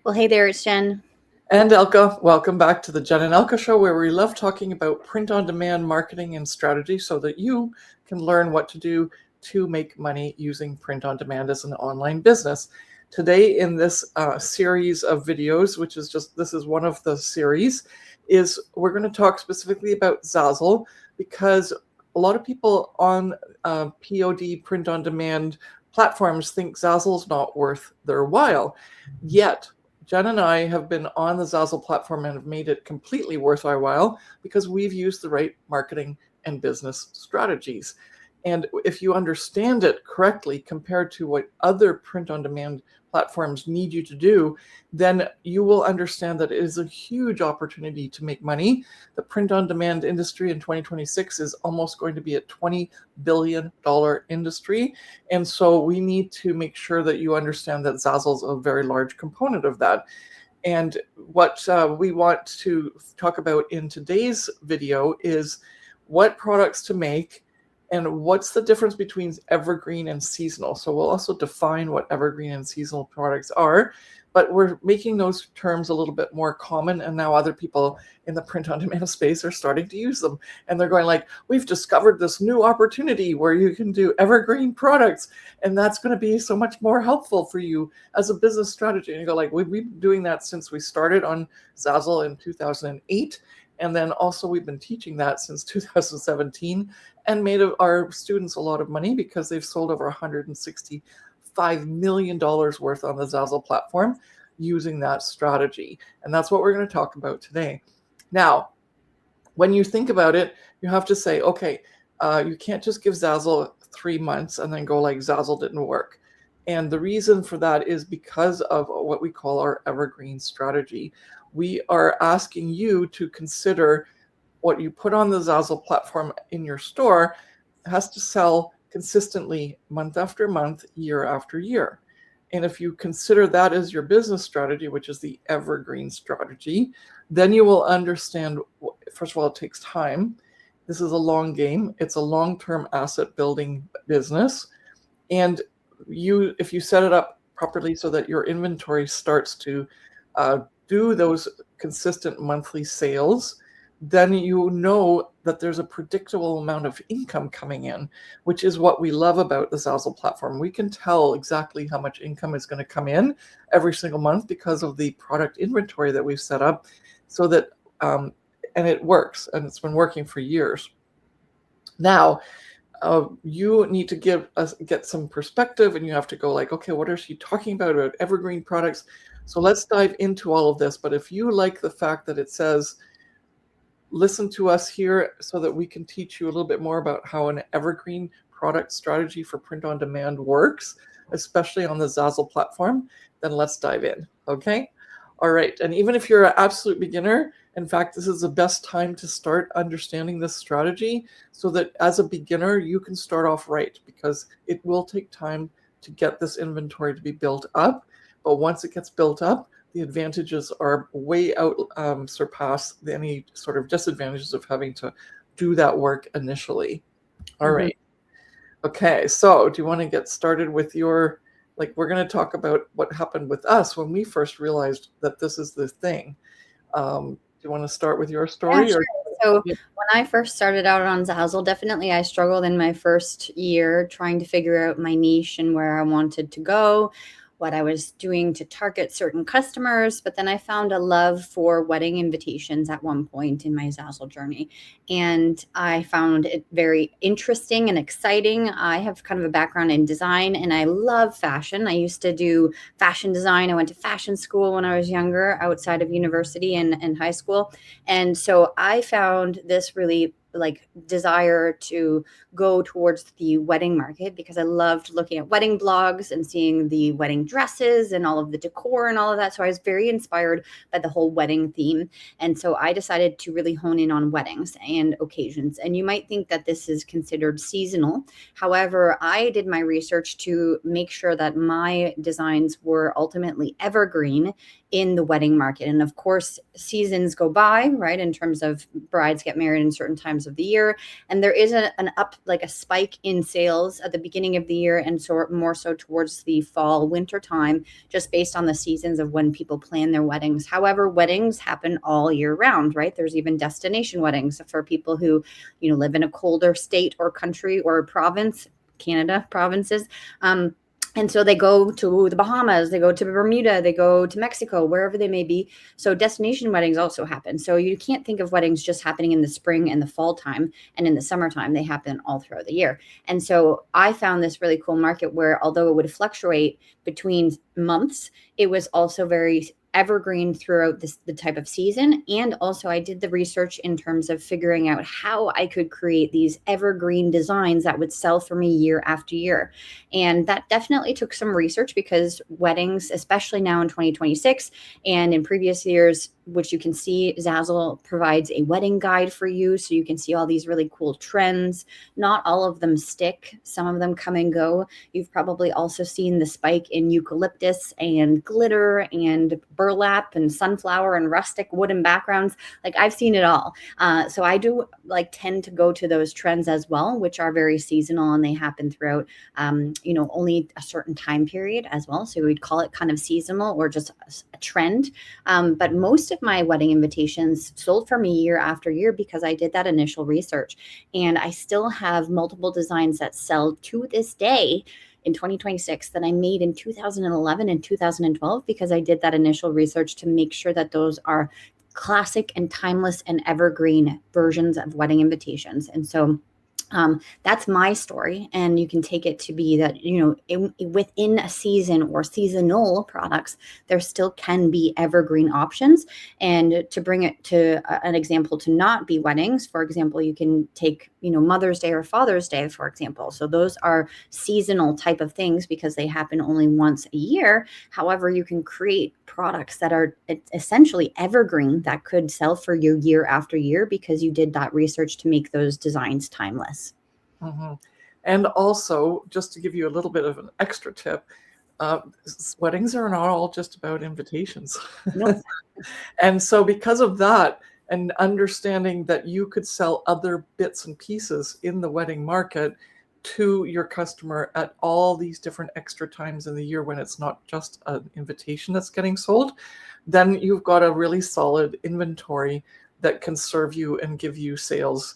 Well, hey there, it's Jen. And Elke, welcome back to the Jen and Elke Show, where we love talking about print-on-demand marketing and strategy so that you can learn what to do to make money using print-on-demand as an online business. Today in this series of videos, this is one of the series, is we're going to talk specifically about Zazzle, because a lot of people on POD, print-on-demand platforms think Zazzle's not worth their while. Yet, Jen and I have been on the Zazzle platform and have made it completely worth our while because we've used the right marketing and business strategies. And if you understand it correctly compared to what other print-on-demand platforms need you to do, then you will understand that it is a huge opportunity to make money. The print-on-demand industry in 2026 is almost going to be a $20 billion industry. And so we need to make sure that you understand that Zazzle is a very large component of that. And what we want to talk about in today's video is what products to make and what's the difference between evergreen and seasonal. So we'll also define what evergreen and seasonal products are, but we're making those terms a little bit more common, and now other people in the print-on-demand space are starting to use them. And they're going like, we've discovered this new opportunity where you can do evergreen products, and that's going to be so much more helpful for you as a business strategy. And you go like, we've been doing that since we started on Zazzle in 2008. And then also we've been teaching that since 2017 and made our students a lot of money because they've sold over $165 million worth on the Zazzle platform using that strategy. And that's what we're going to talk about today. Now, when you think about it, you have to say, okay, you can't just give Zazzle 3 months and then go like Zazzle didn't work. And the reason for that is because of what we call our evergreen strategy. We are asking you to consider what you put on the Zazzle platform in your store has to sell consistently month after month, year after year. And if you consider that as your business strategy, which is the evergreen strategy, then you will understand, first of all, it takes time. This is a long game. It's a long-term asset building business. And if you set it up properly so that your inventory starts to do those consistent monthly sales, then you know that there's a predictable amount of income coming in, which is what we love about the Zazzle platform. We can tell exactly how much income is going to come in every single month because of the product inventory that we've set up, so that and it works, and it's been working for years. Now, you need to get some perspective, and you have to go like, okay, what is she talking about evergreen products? So let's dive into all of this. But if you like the fact that it says, listen to us here so that we can teach you a little bit more about how an evergreen product strategy for print-on-demand works, especially on the Zazzle platform, then let's dive in, okay? All right, and even if you're an absolute beginner, in fact, this is the best time to start understanding this strategy so that as a beginner, you can start off right, because it will take time to get this inventory to be built up. But once it gets built up, the advantages are way surpass any sort of disadvantages of having to do that work initially. All right. Okay, so do you want to get started with your, we're going to talk about what happened with us when we first realized that this is the thing. Do you want to start with your story? Yeah, sure. So when I first started out on Zazzle, definitely I struggled in my first year trying to figure out my niche and where I wanted to go, what I was doing to target certain customers. But then I found a love for wedding invitations at one point in my Zazzle journey. And I found it very interesting and exciting. I have kind of a background in design and I love fashion. I used to do fashion design. I went to fashion school when I was younger, outside of university and high school. And so I found this really desire to go towards the wedding market because I loved looking at wedding blogs and seeing the wedding dresses and all of the decor and all of that. So I was very inspired by the whole wedding theme. And so I decided to really hone in on weddings and occasions. And you might think that this is considered seasonal. However, I did my research to make sure that my designs were ultimately evergreen in the wedding market. And of course, seasons go by, right? In terms of brides get married in certain times times of the year. And there is an up, like a spike in sales at the beginning of the year, and so more so towards the fall, winter time, just based on the seasons of when people plan their weddings. However, weddings happen all year round, right? There's even destination weddings for people who, live in a colder state or country or province, Canada provinces. And so they go to the Bahamas, they go to Bermuda, they go to Mexico, wherever they may be. So destination weddings also happen. So you can't think of weddings just happening in the spring and the fall time and in the summertime. They happen all throughout the year. And so I found this really cool market where, although it would fluctuate between months, it was also very evergreen throughout the type of season. And also I did the research in terms of figuring out how I could create these evergreen designs that would sell for me year after year. And that definitely took some research, because weddings, especially now in 2026 and in previous years, which you can see, Zazzle provides a wedding guide for you. So you can see all these really cool trends. Not all of them stick. Some of them come and go. You've probably also seen the spike in eucalyptus and glitter and burlap and sunflower and rustic wooden backgrounds. Like, I've seen it all. So I do tend to go to those trends as well, which are very seasonal, and they happen throughout, only a certain time period as well. So we'd call it kind of seasonal or just a trend. But most of my wedding invitations sold for me year after year because I did that initial research. And I still have multiple designs that sell to this day in 2026 that I made in 2011 and 2012, because I did that initial research to make sure that those are classic and timeless and evergreen versions of wedding invitations. And so that's my story. And you can take it to be that, within a season or seasonal products, there still can be evergreen options. And to bring it to an example, to not be weddings, for example, you can take, Mother's Day or Father's Day, for example. So those are seasonal type of things because they happen only once a year. However, you can create products that are essentially evergreen that could sell for you year after year because you did that research to make those designs timeless. Mm-hmm. And also, just to give you a little bit of an extra tip, weddings are not all just about invitations. Nope. And so because of that, and understanding that you could sell other bits and pieces in the wedding market to your customer at all these different extra times in the year when it's not just an invitation that's getting sold, then you've got a really solid inventory that can serve you and give you sales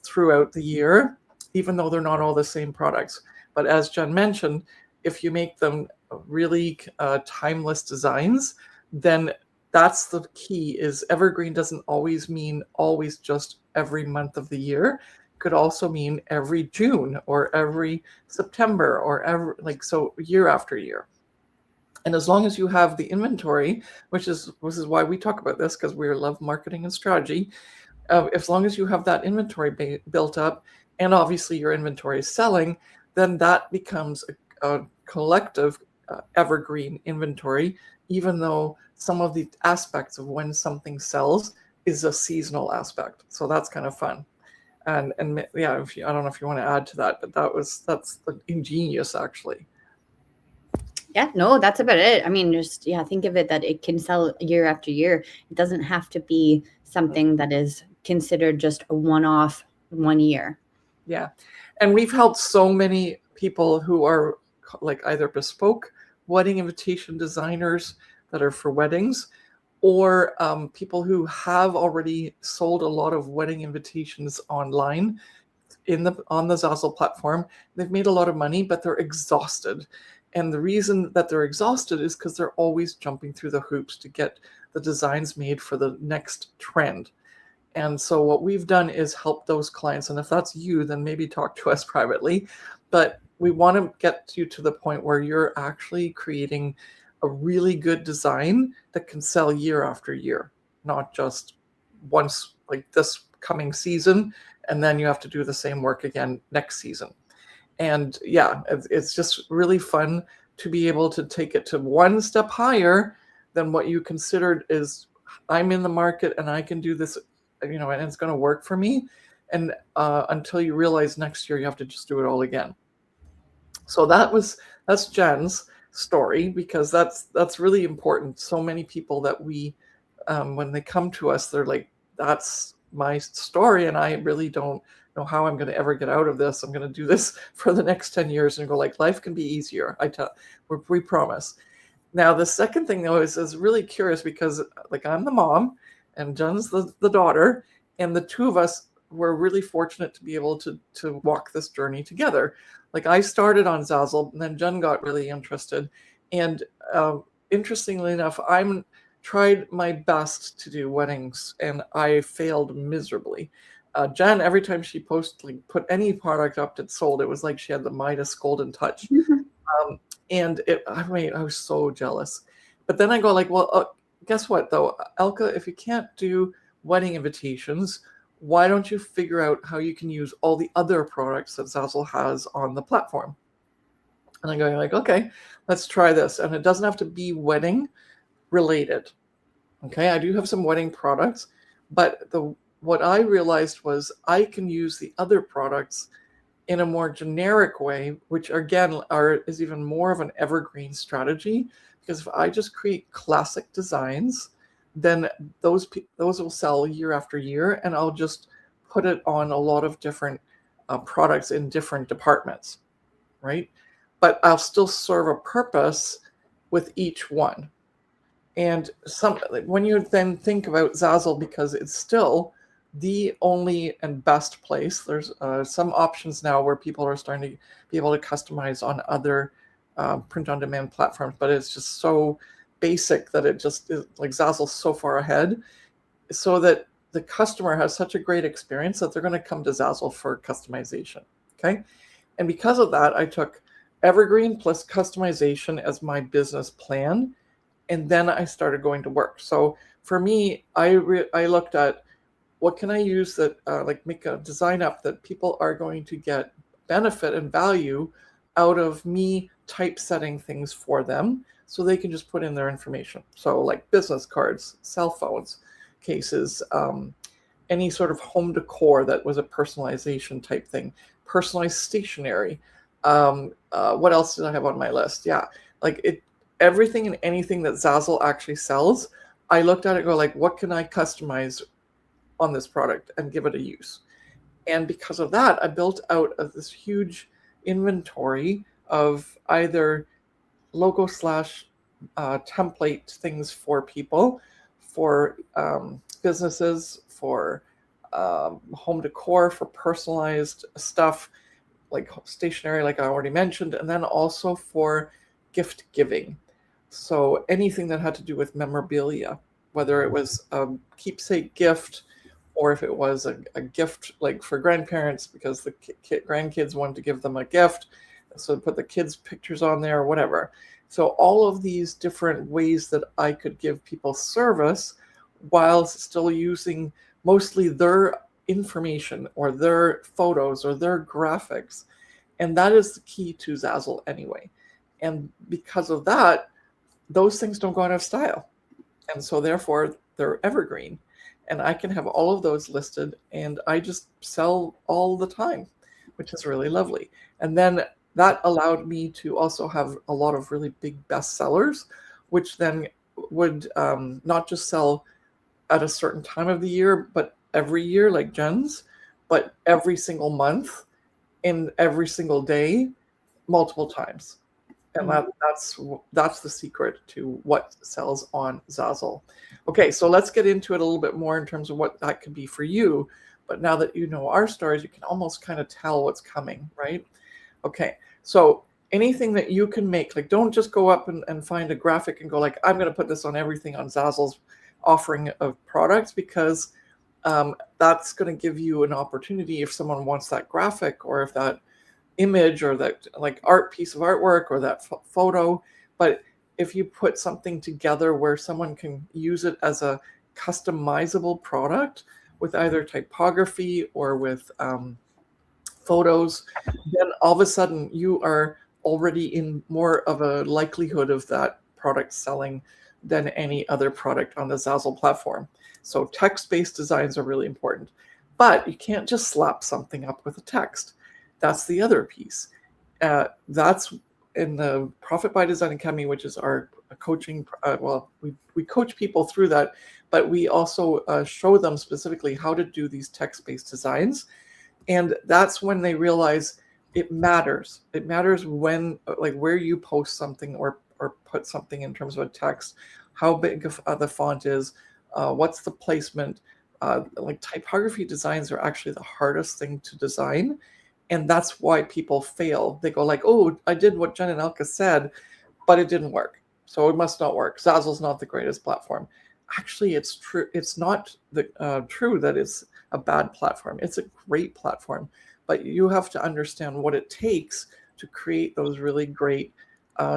throughout the year, even though they're not all the same products. But as Jen mentioned, if you make them really timeless designs, then that's the key. Is evergreen doesn't always mean always just every month of the year. It could also mean every June or every September or so year after year. And as long as you have the inventory, which is why we talk about this, because we love marketing and strategy, as long as you have that inventory built up, and obviously your inventory is selling, then that becomes a collective evergreen inventory, even though some of the aspects of when something sells is a seasonal aspect. So that's kind of fun. And yeah, I don't know if you want to add to that, but that's ingenious, actually. Yeah, no, that's about it. I mean, just, think of it that it can sell year after year. It doesn't have to be something that is considered just a one-off 1 year. Yeah. And we've helped so many people who are either bespoke wedding invitation designers that are for weddings, or people who have already sold a lot of wedding invitations online on the Zazzle platform. They've made a lot of money, but they're exhausted. And the reason that they're exhausted is because they're always jumping through the hoops to get the designs made for the next trend. And so what we've done is help those clients. And if that's you, then maybe talk to us privately. But we want to get you to the point where you're actually creating a really good design that can sell year after year, not just once, like this coming season, and then you have to do the same work again next season. And yeah, it's just really fun to be able to take it to one step higher than what you considered is, I'm in the market and I can do this, and it's going to work for me. And until you realize next year you have to just do it all again. So that's Jen's story, because that's really important. So many people that we, when they come to us, they're like, that's my story, and I really don't know how I'm going to ever get out of this. I'm going to do this for the next 10 years and go like, life can be easier. We promise. Now, the second thing though is really curious because like I'm the mom and Jen's the daughter, and the two of us were really fortunate to be able to walk this journey together. Like I started on Zazzle and then Jen got really interested. And interestingly enough, I'm tried my best to do weddings and I failed miserably. Jen, every time she put any product up that sold, it was like she had the Midas golden touch. And I was so jealous. But then I go like, well, guess what though, Elke, if you can't do wedding invitations, why don't you figure out how you can use all the other products that Zazzle has on the platform? And I'm going like, okay, let's try this. And it doesn't have to be wedding related. Okay, I do have some wedding products, but what I realized was I can use the other products in a more generic way, which again is even more of an evergreen strategy. Because if I just create classic designs, then those will sell year after year, and I'll just put it on a lot of different products in different departments, right? But I'll still serve a purpose with each one. And when you then think about Zazzle, because it's still the only and best place, there's some options now where people are starting to be able to customize on other print-on-demand platforms, but it's just so basic that it just is like Zazzle's so far ahead, so that the customer has such a great experience that they're going to come to Zazzle for customization. Okay. And because of that, I took Evergreen plus customization as my business plan. And then I started going to work. So for me, I looked at what can I use that like make a design up that people are going to get benefit and value out of me typesetting things for them, so they can just put in their information. So like business cards, cell phones, cases, any sort of home decor that was a personalization type thing, personalized stationery. What else did I have on my list? Yeah, like everything and anything that Zazzle actually sells, I looked at it and go like, what can I customize on this product and give it a use? And because of that, I built out this huge inventory of either logo / template things for people, for businesses, for home decor, for personalized stuff like stationery, like I already mentioned, and then also for gift giving. So anything that had to do with memorabilia, whether it was a keepsake gift or if it was a gift like for grandparents because the grandkids wanted to give them a gift, so put the kids' pictures on there or whatever. So all of these different ways that I could give people service while still using mostly their information or their photos or their graphics. And that is the key to Zazzle anyway. And because of that, those things don't go out of style. And so therefore they're evergreen. And I can have all of those listed and I just sell all the time, which is really lovely. And then that allowed me to also have a lot of really big bestsellers, which then would not just sell at a certain time of the year, but every year, like Jen's, but every single month, in every single day, multiple times. And that's the secret to what sells on Zazzle. Okay, so let's get into it a little bit more in terms of what that could be for you. But now that you know our stories, you can almost kind of tell what's coming, right? Okay, so anything that you can make, like don't just go up and find a graphic and go like, I'm going to put this on everything on Zazzle's offering of products, because that's going to give you an opportunity if someone wants that graphic or if that image or that like piece of artwork or that photo. But if you put something together where someone can use it as a customizable product with either typography or with photos, then all of a sudden you are already in more of a likelihood of that product selling than any other product on the Zazzle platform. So text-based designs are really important, but you can't just slap something up with a text. That's the other piece. That's in the Profit by Design Academy, which is our coaching, we coach people through that, but we also show them specifically how to do these text-based designs. And that's when they realize it matters. It matters when, like, where you post something or put something in terms of a text, how big the font is, what's the placement. Like, typography designs are actually the hardest thing to design. And that's why people fail. They go like, oh, I did what Jen and Elke said, but it didn't work. So it must not work. Zazzle's not the greatest platform. Actually, it's true. It's not true that it's a bad platform. It's a great platform, but you have to understand what it takes to create those really great,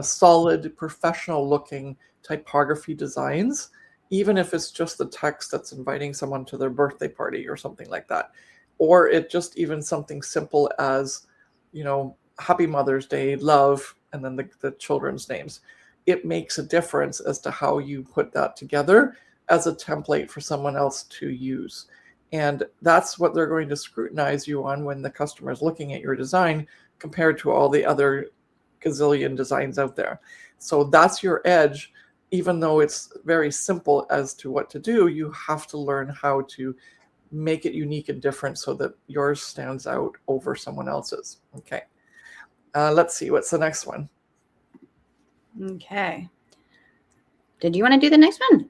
solid, professional-looking typography designs, even if it's just the text that's inviting someone to their birthday party or something like that. Or it just even something simple as, Happy Mother's Day, love, and then the children's names. It makes a difference as to how you put that together as a template for someone else to use. And that's what they're going to scrutinize you on when the customer is looking at your design compared to all the other gazillion designs out there. So that's your edge. Even though it's very simple as to what to do, you have to learn how to make it unique and different so that yours stands out over someone else's. Okay. Let's see. What's the next one? Okay. Did you want to do the next one?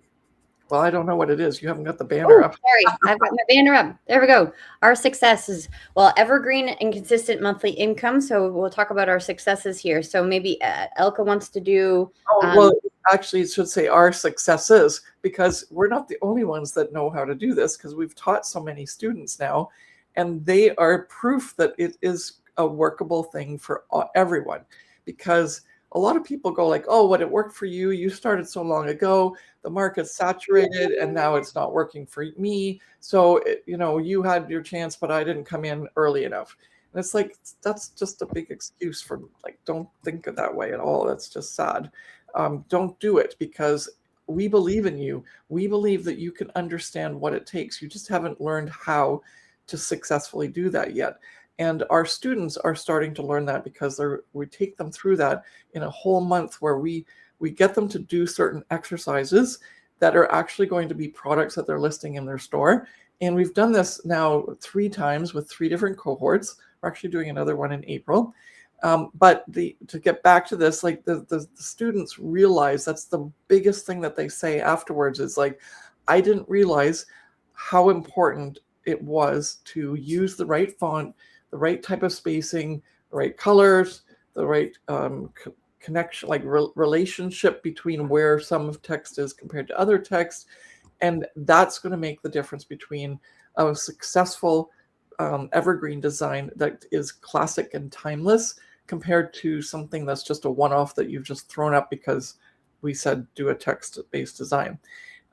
Well, I don't know what it is. You haven't got the banner up. Sorry, I've got my banner up. There we go. Our successes. Well, evergreen and consistent monthly income. So we'll talk about our successes here. So maybe Elke wants to do. Well, actually, it should say our successes, because we're not the only ones that know how to do this, because we've taught so many students now, and they are proof that it is a workable thing for everyone. Because a lot of people go like, oh, what, it worked for you? You started so long ago. The market's saturated, and now it's not working for me. So, you had your chance, but I didn't come in early enough. And it's like, that's just a big excuse for, like, don't think of that way at all. That's just sad. Don't do it, because we believe in you. We believe that you can understand what it takes. You just haven't learned how to successfully do that yet. And our students are starting to learn that, because we take them through that in a whole month, where we get them to do certain exercises that are actually going to be products that they're listing in their store. And we've done this now 3 times with 3 different cohorts. We're actually doing another one in April. But to get back to this, like, the students realize that's the biggest thing that they say afterwards is like, I didn't realize how important it was to use the right font, the right type of spacing, the right colors, the right connection, like relationship between where some of text is compared to other text. And that's going to make the difference between a successful evergreen design that is classic and timeless compared to something that's just a one-off that you've just thrown up because we said do a text-based design.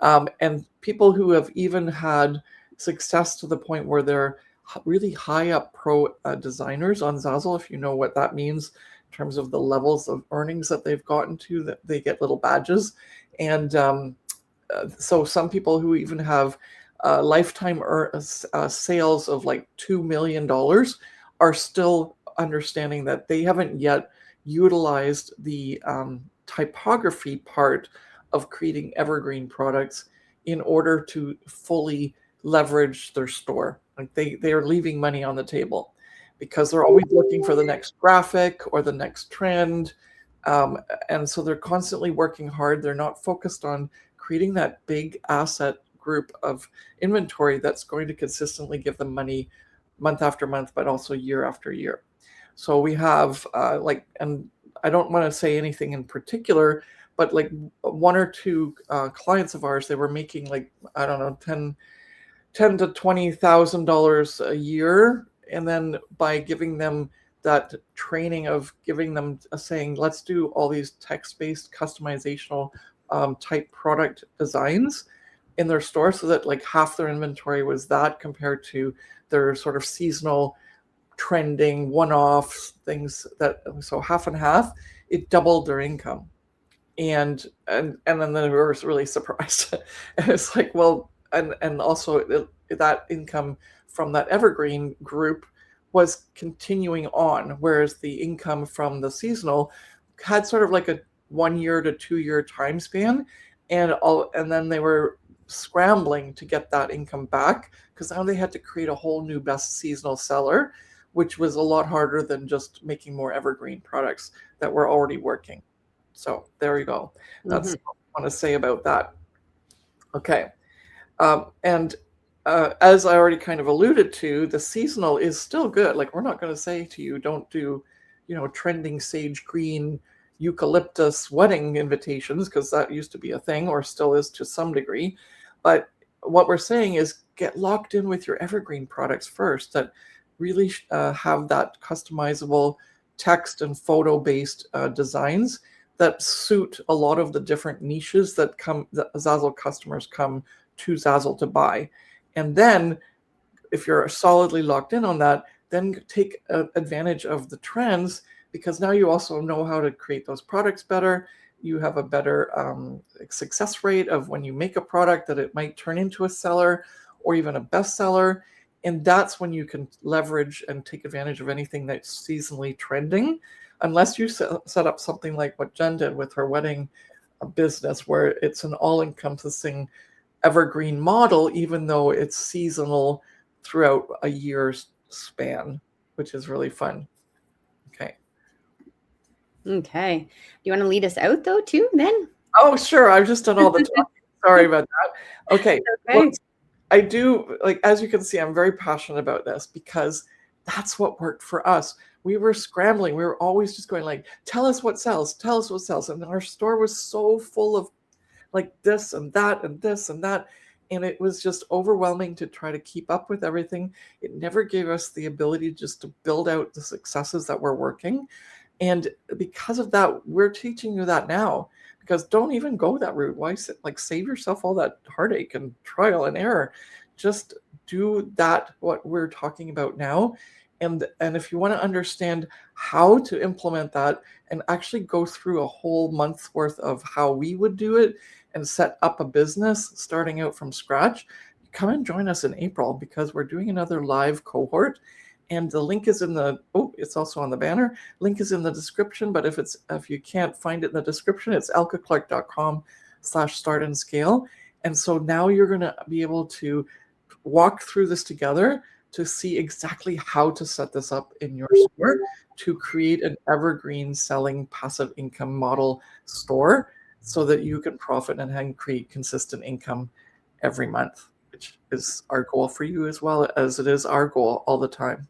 And people who have even had success to the point where they're really high up pro designers on Zazzle, if you know what that means in terms of the levels of earnings that they've gotten to, that they get little badges. And so some people who even have lifetime sales of like $2 million are still understanding that they haven't yet utilized the typography part of creating evergreen products in order to fully leverage their store. Like, they are leaving money on the table because they're always looking for the next graphic or the next trend. And so they're constantly working hard. They're not focused on creating that big asset group of inventory that's going to consistently give them money month after month, but also year after year. So we have and I don't want to say anything in particular, but like 1 or 2 clients of ours, they were making like, I don't know, $10,000 to $20,000 a year. And then by giving them that training of giving them saying, let's do all these text-based customizational type product designs in their store, so that like half their inventory was that compared to their sort of seasonal trending one-off things, that so half and half, it doubled their income. And then they were really surprised. And it's like, well, and also that income from that evergreen group was continuing on, whereas the income from the seasonal had sort of like a 1 year to 2 year time span, and then they were scrambling to get that income back because now they had to create a whole new best seasonal seller, which was a lot harder than just making more evergreen products that were already working. So there you go. That's what I want to say about that. Okay. And as I already kind of alluded to, the seasonal is still good. Like, we're not going to say to you, don't do, trending sage green eucalyptus wedding invitations, because that used to be a thing, or still is to some degree. But what we're saying is get locked in with your evergreen products first that really have that customizable text and photo-based designs that suit a lot of the different niches that Zazzle customers come to Zazzle to buy. And then if you're solidly locked in on that, then take advantage of the trends, because now you also know how to create those products better. You have a better success rate of when you make a product that it might turn into a seller or even a bestseller. And that's when you can leverage and take advantage of anything that's seasonally trending, unless you set up something like what Jen did with her wedding business, where it's an all-encompassing evergreen model, even though it's seasonal throughout a year's span, which is really fun. Okay. Okay. Do you want to lead us out though too then? Oh, sure. I've just done all the talking. Sorry about that. Okay. Well, I do, like, as you can see, I'm very passionate about this because that's what worked for us. We were scrambling. We were always just going like, tell us what sells, tell us what sells. And our store was so full of like this and that and this and that. And it was just overwhelming to try to keep up with everything. It never gave us the ability just to build out the successes that were working. And because of that, we're teaching you that now, because don't even go that route. Why save yourself all that heartache and trial and error? Just do that, what we're talking about now. And if you want to understand how to implement that and actually go through a whole month's worth of how we would do it and set up a business starting out from scratch, come and join us in April, because we're doing another live cohort. And the link is it's also on the banner. Link is in the description, but if you can't find it in the description, it's elkeclarke.com/start and scale. And so now you're going to be able to walk through this together to see exactly how to set this up in your store to create an evergreen selling passive income model store, so that you can profit and create consistent income every month, which is our goal for you as well as it is our goal all the time.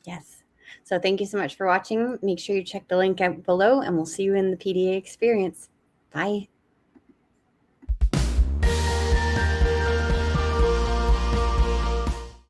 Yes. So thank you so much for watching. Make sure you check the link out below, and we'll see you in the PDA experience. Bye.